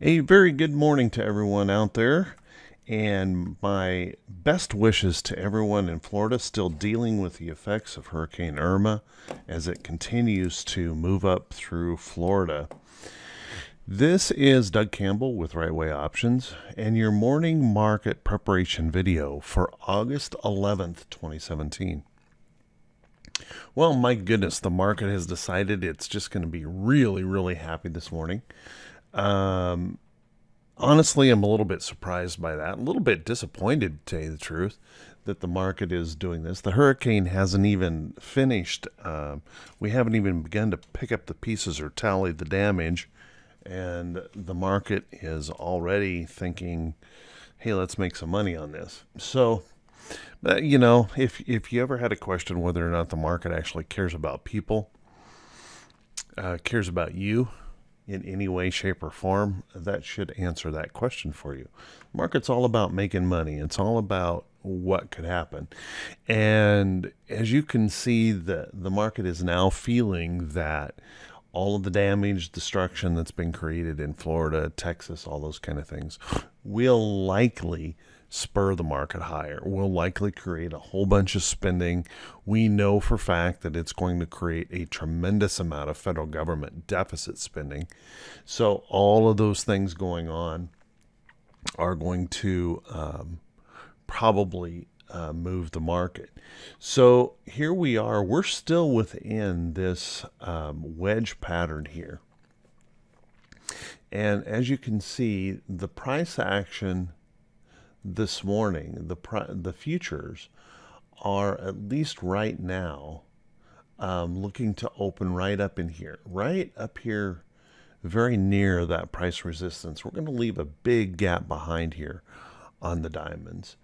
A very good morning to everyone out there, and my best wishes to everyone in Florida still dealing with the effects of Hurricane Irma as it continues to move up through Florida. This is Doug Campbell with Right Way Options and your morning market preparation video for August 11th, 2017. Well, my goodness, the market has decided it's just going to be really, really happy this morning. Um, Honestly, I'm a little bit surprised by that, a little bit disappointed, to tell you the truth, that the market is doing this. The hurricane hasn't even finished. We haven't even begun to pick up the pieces or tally the damage, and the market is already thinking, hey, let's make some money on this. So, if you ever had a question whether or not the market actually cares about people, cares about you in any way, shape, or form, that should answer that question for you. Market's all about making money. It's all about what could happen. And as you can see, the market is now feeling that all of the damage, destruction that's been created in Florida, Texas, all those kind of things, will likely spur the market higher. Will likely create a whole bunch of spending. We know for a fact that it's going to create a tremendous amount of federal government deficit spending. So all of those things going on are going to probably move the market. So here we are. We're still within this wedge pattern here. And as you can see, the price action this morning, the futures are, at least right now, looking to open right up here, very near that price resistance. We're going to leave a big gap behind here on the diamonds,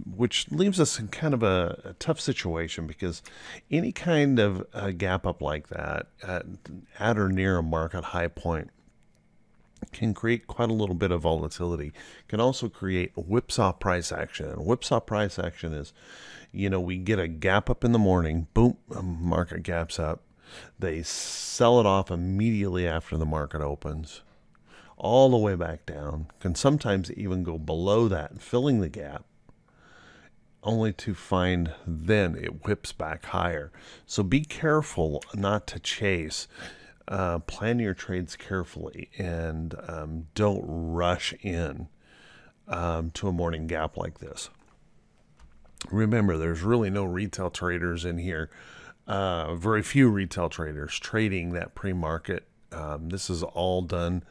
which leaves us in kind of a tough situation, because any kind of a gap up like that at or near a market high point can create quite a little bit of volatility. Can also create whipsaw price action. And whipsaw price action is, we get a gap up in the morning, boom, market gaps up. They sell it off immediately after the market opens, all the way back down. Can sometimes even go below that, filling the gap, only to find then it whips back higher. So be careful not to chase. Plan your trades carefully, and don't rush in to a morning gap like this. Remember, there's really no retail traders in here. Very few retail traders trading that pre-market. This is all done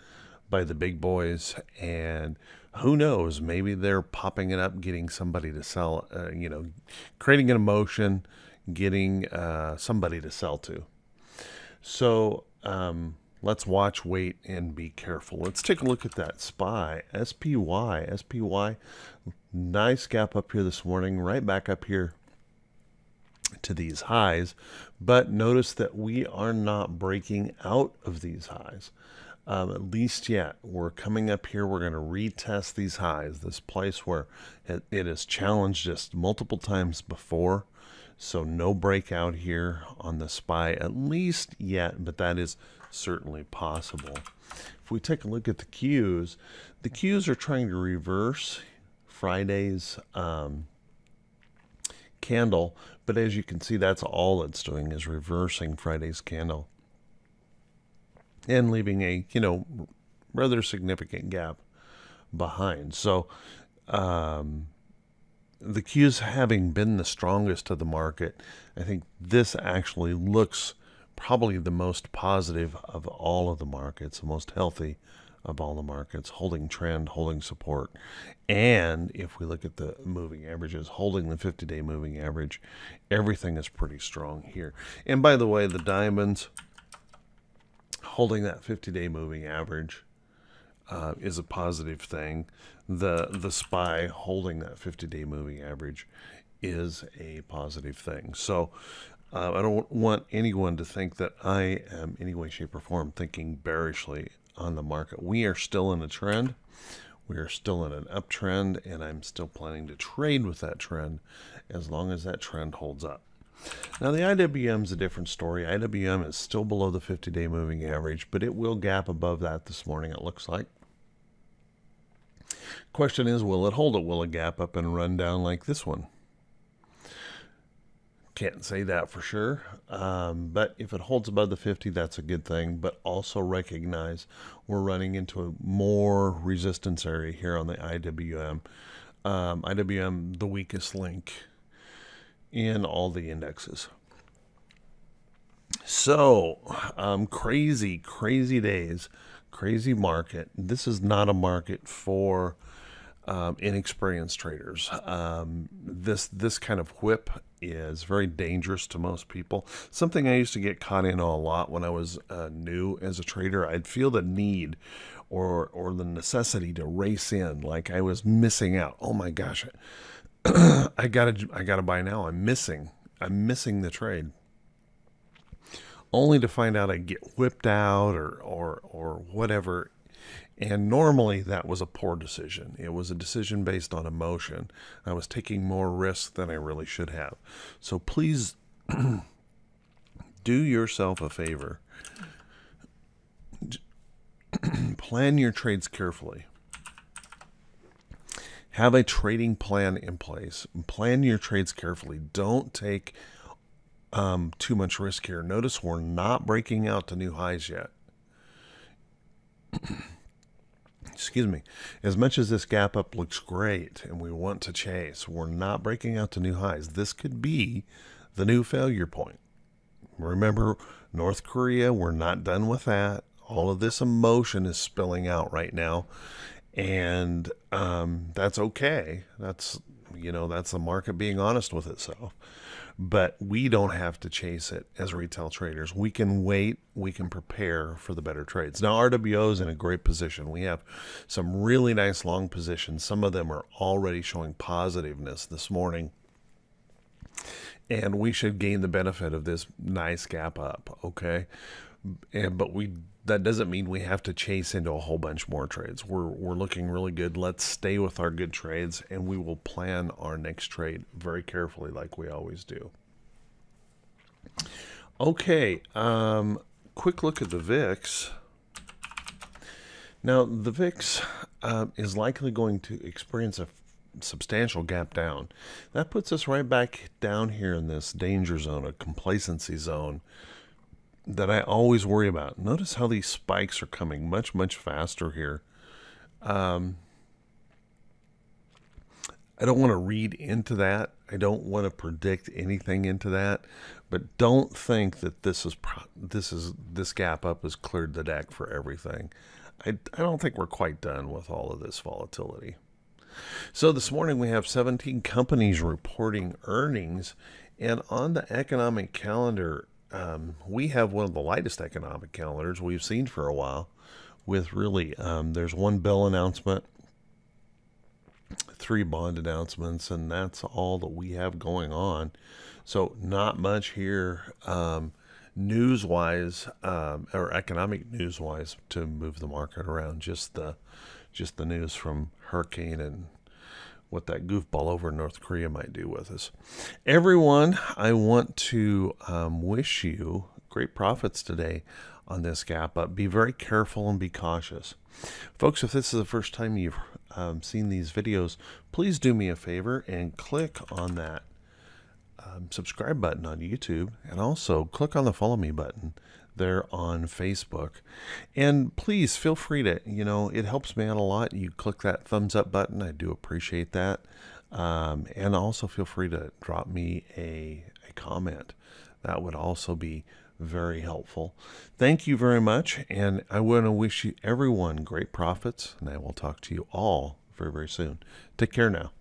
by the big boys, and who knows, maybe they're popping it up, getting somebody to sell, creating an emotion, getting somebody to sell to. So let's watch, wait, and be careful. Let's take a look at that SPY, SPY. Nice gap up here this morning, right back up here to these highs. But notice that we are not breaking out of these highs, at least yet. We're coming up here. We're going to retest these highs, this place where it has challenged us multiple times before. So no breakout here on the SPY, at least yet, but that is certainly possible. If we take a look at the Qs are trying to reverse Friday's candle, but as you can see, that's all it's doing, is reversing Friday's candle and leaving a, rather significant gap behind. So, the Qs having been the strongest of the market, I think this actually looks probably the most positive of all of the markets, the most healthy of all the markets, holding trend, holding support. And if we look at the moving averages, holding the 50-day moving average, everything is pretty strong here. And by the way, the diamonds holding that 50-day moving average is a positive thing. The SPY holding that 50-day moving average is a positive thing. So I don't want anyone to think that I am in any way, shape, or form thinking bearishly on the market. We are still in a trend. We are still in an uptrend, and I'm still planning to trade with that trend as long as that trend holds up. Now the IWM is a different story. IWM is still below the 50-day moving average, but it will gap above that this morning, it looks like. Question is, will it hold it? Will it gap up and run down like this one? Can't say that for sure, but if it holds above the 50, that's a good thing. But also recognize we're running into a more resistance area here on the IWM. IWM, the weakest link in all the indexes. So, crazy days, crazy market. This is not a market for inexperienced traders. This kind of whip is very dangerous to most people. Something I used to get caught in a lot when I was new as a trader. I'd feel the need or the necessity to race in, like I was missing out. Oh my gosh, I gotta buy now. I'm missing the trade, only to find out I get whipped out or whatever. And normally that was a poor decision. It was a decision based on emotion. I was taking more risk than I really should have. So please do yourself a favor. Plan your trades carefully. Have a trading plan in place. Plan your trades carefully. Don't take too much risk here. Notice we're not breaking out to new highs yet. Excuse me. As much as this gap up looks great and we want to chase, we're not breaking out to new highs. This could be the new failure point. Remember, North Korea, we're not done with that. All of this emotion is spilling out right now, and that's okay. That's the market being honest with itself. But we don't have to chase it as retail traders. We can wait. We can prepare for the better trades. Now, RWO is in a great position. We have some really nice long positions. Some of them are already showing positiveness this morning. And we should gain the benefit of this nice gap up, okay? But that doesn't mean we have to chase into a whole bunch more trades. We're looking really good. Let's stay with our good trades, and we will plan our next trade very carefully like we always do. Okay, quick look at the VIX. Now, the VIX is likely going to experience a substantial gap down. That puts us right back down here in this danger zone, a complacency zone that I always worry about. Notice how these spikes are coming much faster here. I don't want to read into that. I don't want to predict anything into that, but don't think that this gap up has cleared the deck for everything. I don't think we're quite done with all of this volatility. So this morning we have 17 companies reporting earnings, and on the economic calendar, we have one of the lightest economic calendars we've seen for a while, with really, there's one bill announcement, 3 bond announcements, and that's all that we have going on. So not much here news-wise, or economic news-wise, to move the market around. Just the news from hurricane and what that goofball over in North Korea might do with us. Everyone, I want to wish you great profits today on this gap up. Be very careful and be cautious. Folks, if this is the first time you've seen these videos, please do me a favor and click on that subscribe button on YouTube, and also click on the follow me button there on Facebook. And please feel free to, it helps me out a lot. You click that thumbs up button. I do appreciate that. And also feel free to drop me a comment. That would also be very helpful. Thank you very much. And I want to wish you everyone great profits, and I will talk to you all very soon. Take care now.